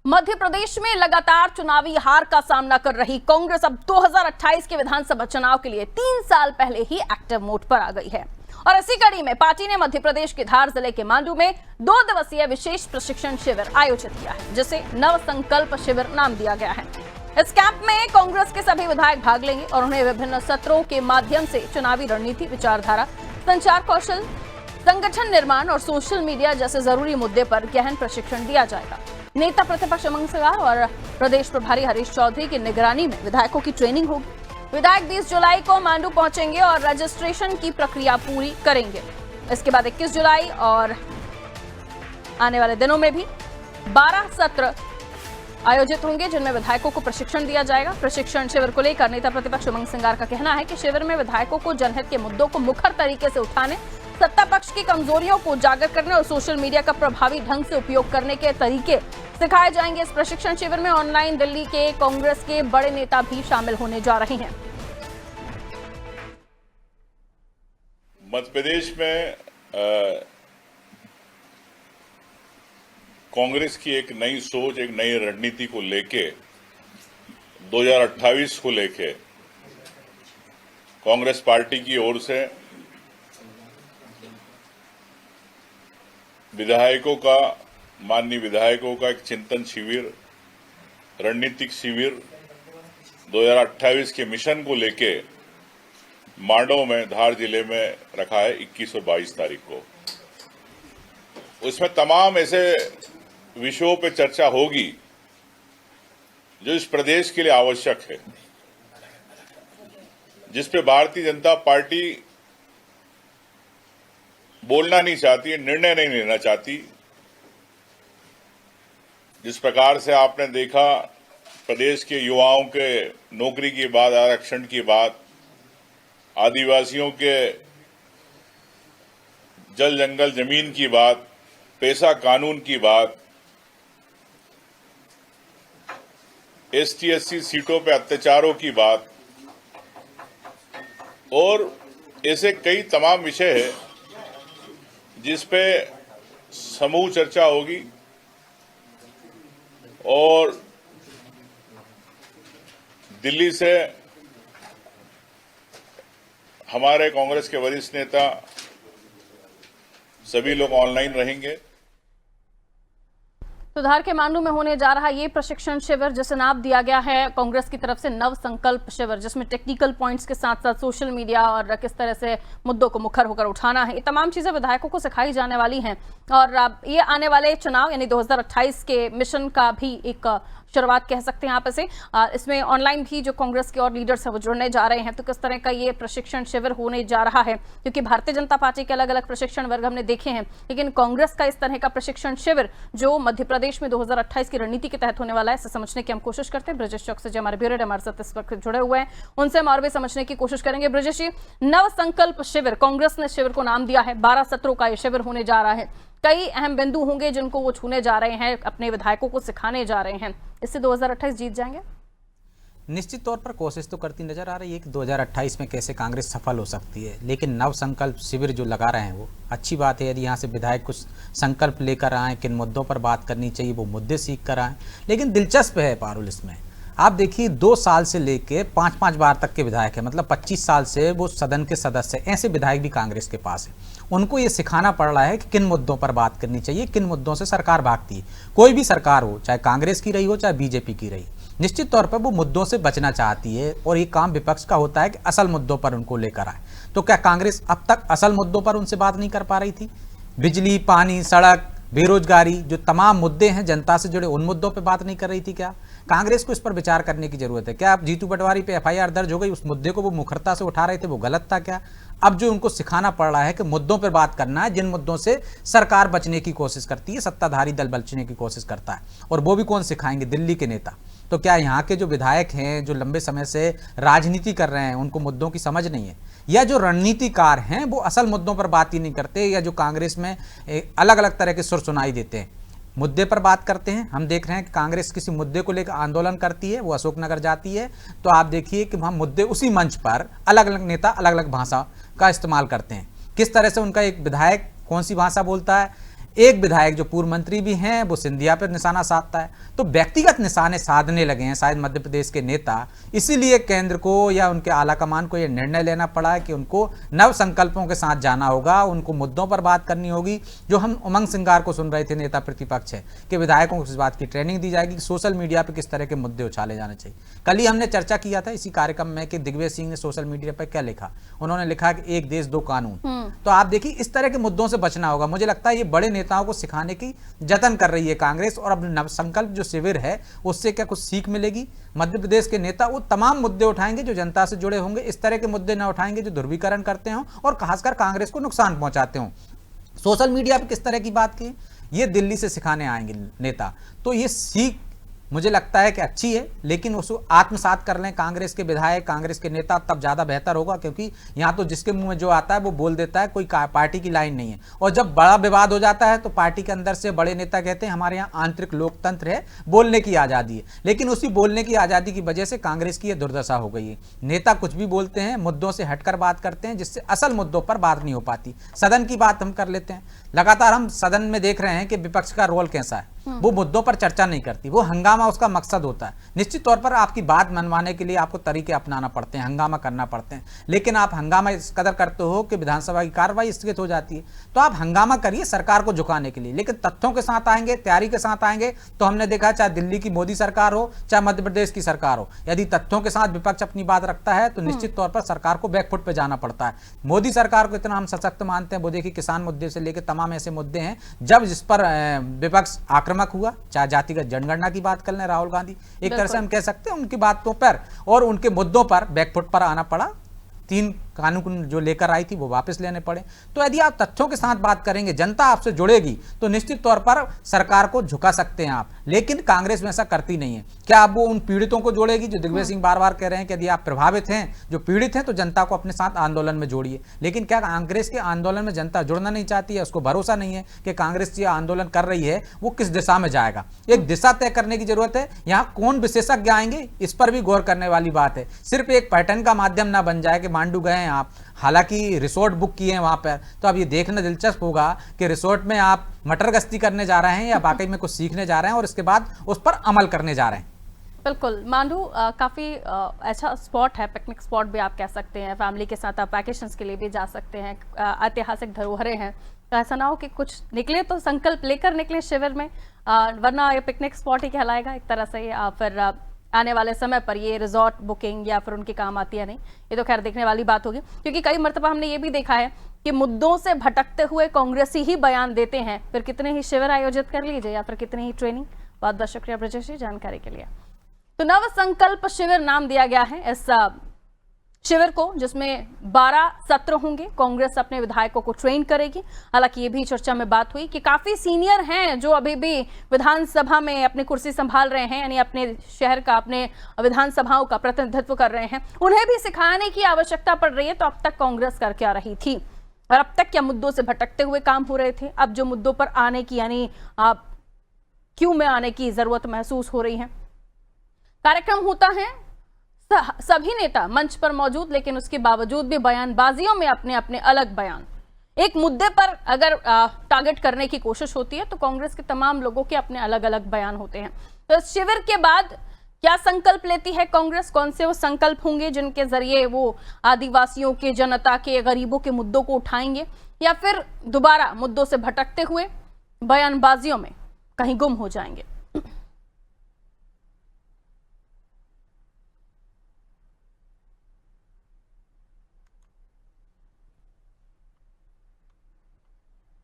मध्य प्रदेश में लगातार चुनावी हार का सामना कर रही कांग्रेस अब 2028 के विधानसभा चुनाव के लिए 3 साल पहले ही एक्टिव मोड पर आ गई है और इसी कड़ी में पार्टी ने मध्य प्रदेश के धार जिले के मांडू में 2 दिवसीय विशेष प्रशिक्षण शिविर आयोजित किया है, जिसे नव संकल्प शिविर नाम दिया गया है। इस कैंप में कांग्रेस के सभी विधायक भाग लेंगे और उन्हें विभिन्न सत्रों के माध्यम से चुनावी रणनीति, विचारधारा, संचार कौशल, संगठन निर्माण और सोशल मीडिया जैसे जरूरी मुद्दे पर गहन प्रशिक्षण दिया जाएगा। नेता प्रतिपक्ष उमंग सिंगार और प्रदेश प्रभारी हरीश चौधरी की निगरानी में विधायकों की ट्रेनिंग होगी। विधायक 20 जुलाई को मांडू पहुंचेंगे और रजिस्ट्रेशन की प्रक्रिया पूरी करेंगे। इसके बाद 21 जुलाई और आने वाले दिनों में भी 12 सत्र आयोजित होंगे, जिनमें विधायकों को प्रशिक्षण दिया जाएगा। प्रशिक्षण शिविर को लेकर नेता प्रतिपक्ष उमंग सिंगार का कहना है कि शिविर में विधायकों को जनहित के मुद्दों को मुखर तरीके से उठाने, सत्ता पक्ष की कमजोरियों को उजागर करने और सोशल मीडिया का प्रभावी ढंग से उपयोग करने के तरीके सिखाए जाएंगे। इस प्रशिक्षण शिविर में ऑनलाइन दिल्ली के कांग्रेस के बड़े नेता भी शामिल होने जा रहे हैं। मध्य प्रदेश में कांग्रेस की एक नई सोच, एक नई रणनीति को लेके 2028 को लेके कांग्रेस पार्टी की ओर से माननीय विधायकों का एक चिंतन शिविर, रणनीतिक शिविर 2028 के मिशन को लेके मांडू में, धार जिले में रखा है 21 और 22 तारीख को। उसमें तमाम ऐसे विषयों पे चर्चा होगी जो इस प्रदेश के लिए आवश्यक है, जिस पे भारतीय जनता पार्टी बोलना नहीं चाहती है, निर्णय नहीं लेना चाहती। जिस प्रकार से आपने देखा प्रदेश के युवाओं के नौकरी की बात, आरक्षण की बात, आदिवासियों के जल जंगल जमीन की बात, पैसा कानून की बात, ST/SC सीटों पे अत्याचारों की बात और ऐसे कई तमाम विषय है जिस पे समूह चर्चा होगी और दिल्ली से हमारे कांग्रेस के वरिष्ठ नेता सभी लोग ऑनलाइन रहेंगे। तो धार के मांडू में होने जा रहा ये प्रशिक्षण शिविर, जिसे नाम दिया गया है कांग्रेस की तरफ से नव संकल्प शिविर, जिसमें टेक्निकल पॉइंट्स के साथ साथ सोशल मीडिया और किस तरह से मुद्दों को मुखर होकर उठाना है, ये तमाम चीजें विधायकों को सिखाई जाने वाली हैं। और ये आने वाले चुनाव यानी 2028 के मिशन का भी एक शुरुआत कह सकते हैं आप इसे। इसमें ऑनलाइन भी जो कांग्रेस के और लीडर्स हैं वो जुड़ने जा रहे हैं। तो किस तरह का ये प्रशिक्षण शिविर होने जा रहा है, क्योंकि भारतीय जनता पार्टी के अलग अलग प्रशिक्षण वर्ग हमने देखे हैं, लेकिन कांग्रेस का इस तरह का प्रशिक्षण शिविर जो मध्य प्रदेश में 2028 की रणनीति के तहत होने वाला है, इसे समझने की हम कोशिश करते हैं। ब्रजेश चौक से जो हमारे ब्यूरो हमारे साथ इस वक्त जुड़े हुए हैं, उनसे हम और भी समझने की कोशिश करेंगे। ब्रजेश जी, नव संकल्प शिविर, कांग्रेस ने शिविर को नाम दिया है, 12 सत्रों का ये शिविर होने जा रहा है। कई अहम बिंदु होंगे जिनको वो छूने जा रहे हैं, अपने विधायकों को सिखाने जा रहे हैं। इससे 2028 जीत जाएंगे? निश्चित तौर पर कोशिश तो करती नजर आ रही है कि 2028 में कैसे कांग्रेस सफल हो सकती है, लेकिन नव संकल्प शिविर जो लगा रहे हैं वो अच्छी बात है। यदि यहाँ से विधायक कुछ संकल्प लेकर आए, किन मुद्दों पर बात करनी चाहिए वो मुद्दे सीख कर आए। लेकिन दिलचस्प है पारुल, इसमें आप देखिए 2 साल से लेके 5-5 बार तक के विधायक है, मतलब 25 साल से वो सदन के सदस्य, ऐसे विधायक भी कांग्रेस के पास है। उनको ये सिखाना पड़ रहा है कि किन मुद्दों पर बात करनी चाहिए, किन मुद्दों से सरकार भागती है। कोई भी सरकार हो, चाहे कांग्रेस की रही हो चाहे बीजेपी की रही, निश्चित तौर पर वो मुद्दों से बचना चाहती है और ये काम विपक्ष का होता है कि असल मुद्दों पर उनको लेकर आए। तो क्या कांग्रेस अब तक असल मुद्दों पर उनसे बात नहीं कर पा रही थी? बिजली, पानी, सड़क, बेरोजगारी, जो तमाम मुद्दे हैं जनता से जुड़े, उन मुद्दों पर बात नहीं कर रही थी? क्या कांग्रेस को इस पर विचार करने की जरूरत है? क्या अब जीतू पटवारी पे FIR दर्ज हो गई, उस मुद्दे को वो मुखरता से उठा रहे थे, वो गलत था क्या? अब जो उनको सिखाना पड़ रहा है कि मुद्दों पर बात करना है, जिन मुद्दों से सरकार बचने की कोशिश करती है, सत्ताधारी दल बचने की कोशिश करता है, और वो भी कौन सिखाएंगे? दिल्ली के नेता। तो क्या यहाँ के जो विधायक हैं, जो लंबे समय से राजनीति कर रहे हैं, उनको मुद्दों की समझ नहीं है? या जो रणनीतिकार हैं वो असल मुद्दों पर बात ही नहीं करते, या जो कांग्रेस में अलग अलग तरह के सुर सुनाई देते हैं, मुद्दे पर बात करते हैं? हम देख रहे हैं कि कांग्रेस किसी मुद्दे को लेकर आंदोलन करती है, वो अशोकनगर जाती है, तो आप देखिए कि वहाँ मुद्दे, उसी मंच पर अलग अलग नेता अलग अलग भाषा का इस्तेमाल करते हैं। किस तरह से उनका एक विधायक कौन सी भाषा बोलता है, एक विधायक जो पूर्व मंत्री भी हैं वो सिंधिया पर निशाना साधता है। तो व्यक्तिगत निशाने साधने लगे हैं शायद मध्य प्रदेश के नेता, इसीलिए केंद्र को या उनके आलाकमान को यह निर्णय लेना पड़ा है कि उनको नव संकल्पों के साथ जाना होगा, उनको मुद्दों पर बात करनी होगी। जो हम उमंग सिंगार को सुन रहे थे, नेता प्रतिपक्ष है, कि विधायकों को इस बात की ट्रेनिंग दी जाएगी कि सोशल मीडिया पर किस तरह के मुद्दे उछाले जाने चाहिए। कल ही हमने चर्चा किया था इसी कार्यक्रम में कि दिग्विजय सिंह ने सोशल मीडिया पर क्या लिखा, उन्होंने लिखा कि एक देश दो कानून। तो आप देखिए इस तरह के मुद्दों से बचना होगा। मुझे लगता है ये बड़े नेताओं को सिखाने की जतन कर रही है कांग्रेस, और अब नव संकल्प जो शिविर है उससे क्या कुछ सीख मिलेगी? मध्य प्रदेश के नेता वो तमाम मुद्दे उठाएंगे जो जनता से जुड़े होंगे, इस तरह के मुद्दे ना उठाएंगे जो ध्रुवीकरण करते हों और खासकर कांग्रेस को नुकसान पहुंचाते हों। सोशल मीडिया पर किस तरह की बात की, ये दिल्ली से सिखाने आएंगे नेता। तो ये सीख मुझे लगता है कि अच्छी है, लेकिन उसको आत्मसात कर लें कांग्रेस के विधायक, कांग्रेस के नेता, तब ज़्यादा बेहतर होगा। क्योंकि यहाँ तो जिसके मुंह में जो आता है वो बोल देता है, कोई पार्टी की लाइन नहीं है। और जब बड़ा विवाद हो जाता है तो पार्टी के अंदर से बड़े नेता कहते हैं हमारे यहाँ आंतरिक लोकतंत्र है, बोलने की आज़ादी है। लेकिन उसी बोलने की आज़ादी की वजह से कांग्रेस की यह दुर्दशा हो गई है। नेता कुछ भी बोलते हैं, मुद्दों से हटकर बात करते हैं, जिससे असल मुद्दों पर बात नहीं हो पाती। सदन की बात हम कर लेते हैं, लगातार हम सदन में देख रहे हैं कि विपक्ष का रोल कैसा है, वो मुद्दों पर चर्चा नहीं करती, वो हंगामा उसका मकसद होता है। निश्चित तौर पर आपकी बात मनवाने के लिए आपको तरीके अपनाना पड़ते हैं, हंगामा करना पड़ते हैं, लेकिन आप हंगामा इस कदर करते हो कि विधानसभा की कार्रवाई स्थगित हो जाती है। तो आप हंगामा करिए सरकार को झुकाने के लिए, लेकिन तथ्यों के साथ आएंगे, तैयारी के साथ आएंगे। तो हमने देखा चाहे दिल्ली की मोदी सरकार हो, चाहे मध्य प्रदेश की सरकार हो, यदि तथ्यों के साथ विपक्ष अपनी बात रखता है तो निश्चित तौर पर सरकार को बैकफुट पे जाना पड़ता है। मोदी सरकार को इतना हम सशक्त मानते हैं, वो देखिए किसान मुद्दे से लेकर तमाम ऐसे मुद्दे हैं जब जिस पर विपक्ष आक्रामक हुआ, चाहे जातिगत जनगणना की बात कर लें, राहुल गांधी, एक तरह से हम कह सकते हैं उनकी बातों पर और उनके मुद्दों पर बैकफुट पर आना पड़ा। 3 कानून जो लेकर आई थी वो वापस लेने पड़े। तो यदि आप तथ्यों के साथ बात करेंगे, जनता आपसे जुड़ेगी, तो निश्चित तौर पर सरकार को झुका सकते हैं आप। लेकिन कांग्रेस में ऐसा करती नहीं है। क्या अब वो उन पीड़ितों को जोड़ेगी जो दिग्विजय सिंह बार बार कह रहे हैं कि यदि आप प्रभावित हैं, जो पीड़ित हैं, तो जनता को अपने साथ आंदोलन में जोड़िए। लेकिन क्या कांग्रेस के आंदोलन में जनता जुड़ना नहीं चाहती है? उसको भरोसा नहीं है कि कांग्रेस जो आंदोलन कर रही है वो किस दिशा में जाएगा। एक दिशा तय करने की जरूरत है। यहाँ कौन विशेषज्ञ आएंगे, इस पर भी गौर करने वाली बात है। सिर्फ एक पैटर्न का माध्यम ना बन जाए कि मांडू गए आप, हालांकि रिसोर्ट बुक किए हैं वहां पर, तो अब ये देखना दिलचस्प होगा कि रिसोर्ट में आप मटर गश्ती करने जा रहे हैं या वाकई में कुछ सीखने जा रहे हैं और इसके बाद उस पर अमल करने जा रहे हैं। बिल्कुल, मांडू काफ़ी अच्छा स्पॉट है, पिकनिक स्पॉट भी आप कह सकते हैं। फैमिली के साथ आप वैकेशंस के लिए भी जा सकते हैं, ऐतिहासिक धरोहरें हैं। तो ऐसा ना हो कि कुछ निकले तो संकल्प लेकर निकले शिविर में, वरना ये पिकनिक स्पॉट ही कहलाएगा एक तरह से। फिर आने वाले समय पर ये रिजॉर्ट बुकिंग या फिर उनके काम आती है नहीं, ये तो खैर देखने वाली बात होगी। क्योंकि कई मरतबा हमने ये भी देखा है कि मुद्दों से भटकते हुए कांग्रेसी ही बयान देते हैं, फिर कितने ही शिविर आयोजित कर लीजिए या फिर कितनी ही ट्रेनिंग। बहुत बहुत शुक्रिया ब्रजेश जी जानकारी के लिए। तो नव संकल्प शिविर नाम दिया गया है इस शिविर को, जिसमें 12 सत्र होंगे। कांग्रेस अपने विधायकों को ट्रेन करेगी। हालांकि ये भी चर्चा में बात हुई कि काफी सीनियर हैं जो अभी भी विधानसभा में अपनी कुर्सी संभाल रहे हैं, यानी अपने शहर का, अपने विधानसभाओं का प्रतिनिधित्व कर रहे हैं, उन्हें भी सिखाने की आवश्यकता पड़ रही है। तो अब तक कांग्रेस कर क्या रही थी और अब तक क्या मुद्दों से भटकते हुए काम हो रहे थे, अब जो मुद्दों पर आने की, यानी क्यों में आने की जरूरत महसूस हो रही है। कार्यक्रम होता है, सभी नेता मंच पर मौजूद, लेकिन उसके बावजूद भी बयानबाजियों में अपने अपने अलग बयान। एक मुद्दे पर अगर टारगेट करने की कोशिश होती है तो कांग्रेस के तमाम लोगों के अपने अलग अलग बयान होते हैं। तो इस शिविर के बाद क्या संकल्प लेती है कांग्रेस, कौन से वो संकल्प होंगे जिनके जरिए वो आदिवासियों के, जनता के, गरीबों के मुद्दों को उठाएंगे, या फिर दोबारा मुद्दों से भटकते हुए बयानबाजियों में कहीं गुम हो जाएंगे।